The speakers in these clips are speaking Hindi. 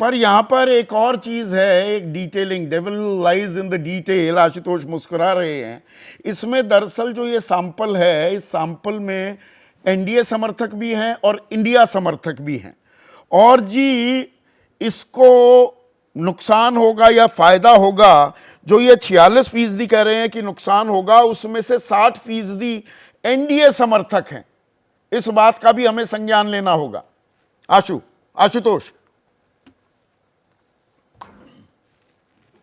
पर यहां पर एक और चीज है, एक detailing, devil lies in the detail. Ashutosh मुस्कुरा रहे हैं। इसमें दरअसल जो ये सैंपल है, इस सैंपल में एनडीए समर्थक भी हैं और इंडिया समर्थक भी हैं। और जी इसको नुकसान होगा या फायदा होगा, जो ये 46% कह रहे हैं कि नुकसान होगा, उसमें से 60% एनडीए समर्थक हैं। इस बात का भी हमें संज्ञान लेना होगा। आशुतोष।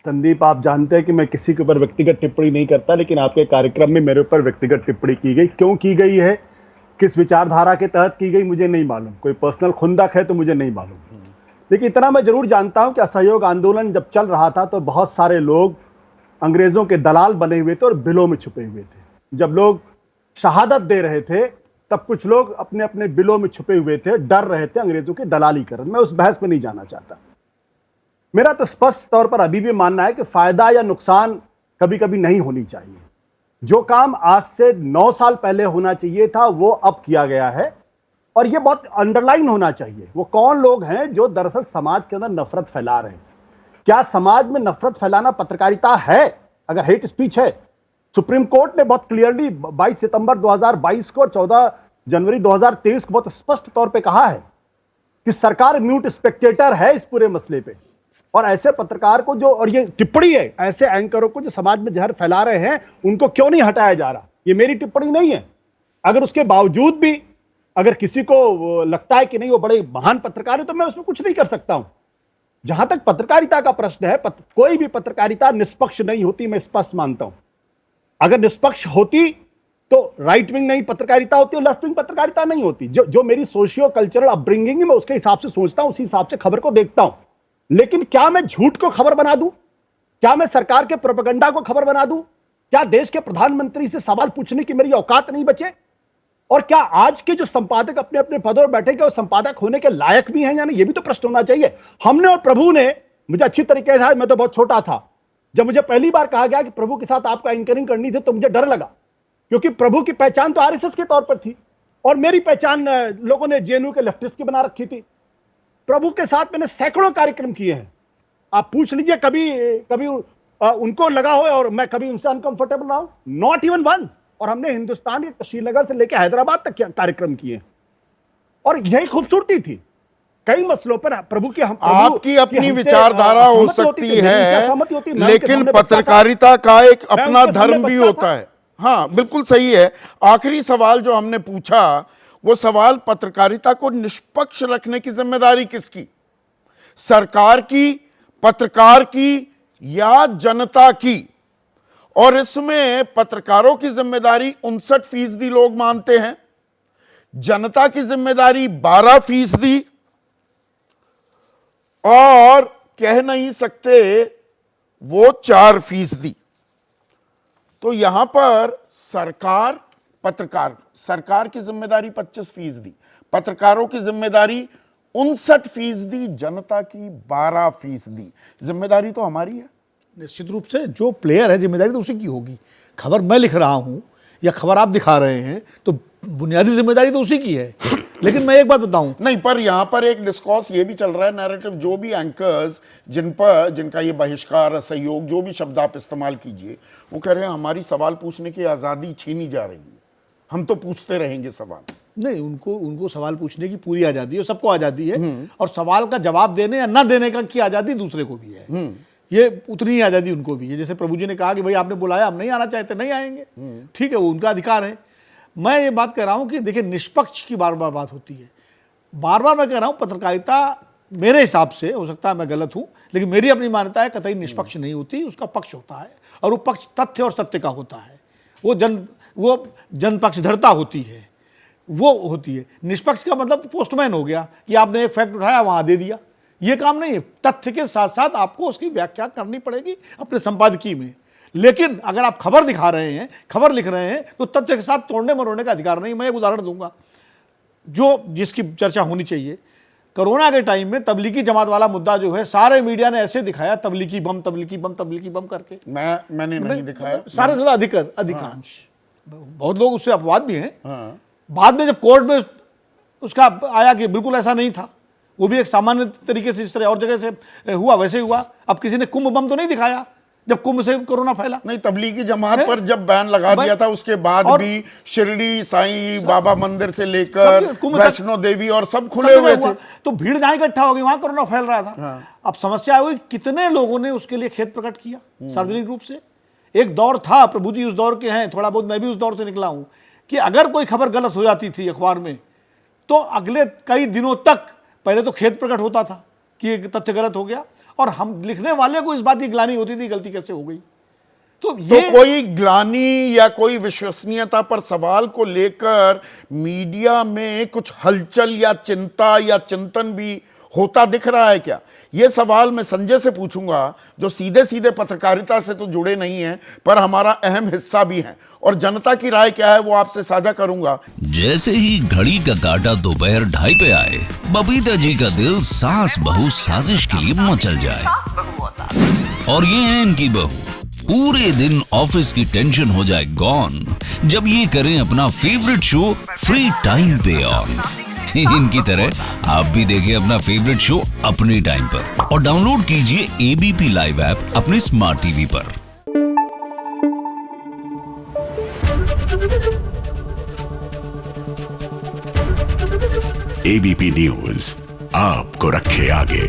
संदीप, आप जानते हैं कि मैं किसी के ऊपर व्यक्तिगत टिप्पणी नहीं करता, लेकिन आपके कार्यक्रम में मेरे ऊपर व्यक्तिगत टिप्पणी की गई। क्यों की गई है, किस विचारधारा के तहत की गई, मुझे नहीं मालूम। कोई पर्सनल खुंदक है तो मुझे नहीं मालूम। लेकिन इतना मैं जरूर जानता हूं कि असहयोग आंदोलन जब चल रहा था तो बहुत सारे लोग अंग्रेजों के दलाल बने हुए थे और बिलों में छुपे हुए थे। जब लोग शहादत दे रहे थे तब कुछ लोग अपने अपने बिलों में छुपे हुए थे, डर रहे थे अंग्रेजों की दलाली करने। मैं उस बहस में नहीं जाना चाहता। मेरा तो स्पष्ट तौर पर अभी भी मानना है कि फायदा या नुकसान कभी कभी नहीं होनी चाहिए। जो काम आज से 9 साल पहले होना चाहिए था वो अब किया गया है, और ये बहुत अंडरलाइन होना चाहिए। वो कौन लोग हैं जो दरअसल समाज के अंदर नफरत फैला रहे हैं? क्या समाज में नफरत फैलाना पत्रकारिता है? अगर हेट स्पीच है, सुप्रीम कोर्ट ने बहुत क्लियरली 22 सितंबर 2022 को और 14 जनवरी 2023 को बहुत स्पष्ट तौर पे कहा है कि सरकार म्यूट स्पेक्टेटर है इस पूरे मसले पे। और ऐसे पत्रकार को जो, और ये टिप्पणी है, ऐसे एंकरों को जो समाज में जहर फैला रहे हैं उनको क्यों नहीं हटाया जा रहा? ये मेरी टिप्पणी नहीं है। अगर उसके बावजूद भी अगर किसी को लगता है कि नहीं वो बड़े महान पत्रकार है तो मैं उसमें कुछ नहीं कर सकता हूं। जहां तक पत्रकारिता का प्रश्न है, कोई भी पत्रकारिता निष्पक्ष नहीं होती, मैं स्पष्ट मानता हूं। अगर निष्पक्ष होती तो राइट विंग नहीं पत्रकारिता होती और लेफ्ट विंग पत्रकारिता नहीं होती। जो मेरी सोशियो कल्चरल अपब्रिंगिंग है मैं उसके हिसाब से सोचता हूं, उसी हिसाब से खबर को देखता हूं। लेकिन क्या मैं झूठ को खबर बना दूं? क्या मैं सरकार के प्रोपेगेंडा को खबर बना दूं? क्या देश के प्रधानमंत्री से सवाल पूछने की मेरी औकात नहीं बचे? और क्या आज के जो संपादक अपने अपने पदों पर बैठे वो संपादक होने के लायक भी हैं या नहीं? ये भी तो प्रश्न होना चाहिए। हमने और प्रभु ने, मुझे अच्छी तरीके से, मैं तो बहुत छोटा था जब मुझे पहली बार कहा गया कि प्रभु के साथ आपको एंकरिंग करनी थी, तो मुझे डर लगा, क्योंकि प्रभु की पहचान तो आरएसएस के तौर पर थी और मेरी पहचान लोगों ने जेएनयू के लेफ्टिस्ट की बना रखी थी। प्रभु के साथ मैंने सैकड़ों कार्यक्रम किए हैं। आप पूछ लीजिए कभी उनको लगा हो और मैं कभी उनसे अनकंफर्टेबल रहा हूं? Not even once. और हमने हिंदुस्तान के श्रीनगर से लेकर हैदराबाद तक कार्यक्रम किए और यही खूबसूरती थी। कई मसलों पर प्रभु की आपकी अपनी विचारधारा हो सकती है, लेकिन पत्रकारिता का एक अपना धर्म भी होता है। हाँ, बिल्कुल सही है। आखिरी सवाल जो हमने पूछा वो सवाल पत्रकारिता को निष्पक्ष रखने की जिम्मेदारी किसकी? सरकार की, पत्रकार की या जनता की? और इसमें पत्रकारों की जिम्मेदारी 59% लोग मानते हैं, जनता की जिम्मेदारी 12%, और कह नहीं सकते वो 4%। तो यहां पर सरकार, पत्रकार, सरकार की जिम्मेदारी 25%, पत्रकारों की जिम्मेदारी 59%, जनता की 12%। जिम्मेदारी तो हमारी है। निश्चित रूप से जो प्लेयर है जिम्मेदारी तो उसी की होगी। खबर मैं लिख रहा हूं या खबर आप दिखा रहे हैं तो बुनियादी जिम्मेदारी तो उसी की है। लेकिन मैं एक बात बताऊं, नहीं, पर यहां पर एक डिस्कॉर्स ये भी चल रहा है, नैरेटिव, जो भी एंकर्स जिनका ये बहिष्कार, असहयोग, जो भी शब्द आप इस्तेमाल कीजिए, वो कह रहे हैं हमारी सवाल पूछने की आज़ादी छीनी जा रही है, हम तो पूछते रहेंगे सवाल। नहीं, उनको सवाल पूछने की पूरी आज़ादी है, सबको आज़ादी है, और सवाल का जवाब देने या ना देने की आज़ादी दूसरे को भी है। ये उतनी ही आज़ादी उनको भी है। जैसे प्रभु जी ने कहा कि भाई आपने बुलाया, हम नहीं आना चाहते, नहीं आएंगे, ठीक है, वो उनका अधिकार है। मैं ये बात कह रहा हूं कि देखिए, निष्पक्ष की बार बार बात होती है। बार बार मैं कह रहा हूं पत्रकारिता मेरे हिसाब से, हो सकता है मैं गलत हूं, लेकिन मेरी अपनी मान्यता है कतई निष्पक्ष नहीं होती। उसका पक्ष होता है और वो पक्ष तथ्य और सत्य का होता है। वो जनपक्षधरता होती है, वो होती है। निष्पक्ष का मतलब पोस्टमैन हो गया कि आपने एक फैक्ट उठाया वहां दे दिया, ये काम नहीं है। तथ्य के साथ साथ आपको उसकी व्याख्या करनी पड़ेगी अपने संपादकीय में। लेकिन अगर आप खबर दिखा रहे हैं, खबर लिख रहे हैं, तो तथ्य के साथ तोड़ने मरोड़ने का अधिकार नहीं। मैं एक उदाहरण दूंगा जिसकी चर्चा होनी चाहिए। कोरोना के टाइम में तबलीगी जमात वाला मुद्दा जो है, सारे मीडिया ने ऐसे दिखाया, तबलीगी बम, तबलीगी बम, तबलीगी बम करके। मैंने नहीं दिखाया, सारे अधिकांश बहुत लोग उससे अपवाद भी हैं। बाद में जब कोर्ट में उसका आया कि बिल्कुल ऐसा नहीं था, वो भी एक सामान्य तरीके से, इस तरह और जगह से हुआ वैसे ही हुआ। अब किसी ने कुंभ बम तो नहीं दिखाया जब कुंभ से कोरोना फैला। नहीं, तबलीगी जमात पर जब बैन लगा दिया था उसके बाद भी शिरडी साईं बाबा मंदिर से लेकर वैष्णो देवी और सब खुले हुए थे, तो भीड़ जहां इकट्ठा हो गई वहां कोरोना फैल रहा था। अब समस्या हुई कितने लोगों ने उसके लिए खेद प्रकट किया सार्वजनिक रूप से। एक दौर था, प्रभु जी उस दौर के हैं, थोड़ा बहुत मैं भी उस दौर से निकला हूं, कि अगर कोई खबर गलत हो जाती थी अखबार में तो अगले कई दिनों तक पहले तो खेद प्रकट होता था कि ये तथ्य गलत हो गया, और हम लिखने वाले को इस बात की ग्लानि होती थी गलती कैसे हो गई। तो कोई ग्लानि या कोई विश्वसनीयता पर सवाल को लेकर मीडिया में कुछ हलचल या चिंता या चिंतन भी होता दिख रहा है क्या? यह सवाल मैं संजय से पूछूंगा, जो सीधे सीधे पत्रकारिता से तो जुड़े नहीं हैं पर हमारा अहम हिस्सा भी हैं, और जनता की राय क्या है वो आपसे साझा करूंगा। जैसे ही घड़ी का काटा दोपहर 2:30 पे आए, बबीता जी का दिल सास बहू साजिश के लिए मचल जाए। और ये है इनकी बहू, पूरे दिन ऑफिस की टेंशन हो जाए गॉन जब ये करें अपना फेवरेट शो फ्री टाइम पे ऑन। इनकी तरह आप भी देखिए अपना फेवरेट शो अपने टाइम पर, और डाउनलोड कीजिए एबीपी लाइव ऐप अपने स्मार्ट टीवी पर। एबीपी न्यूज आपको रखे आगे।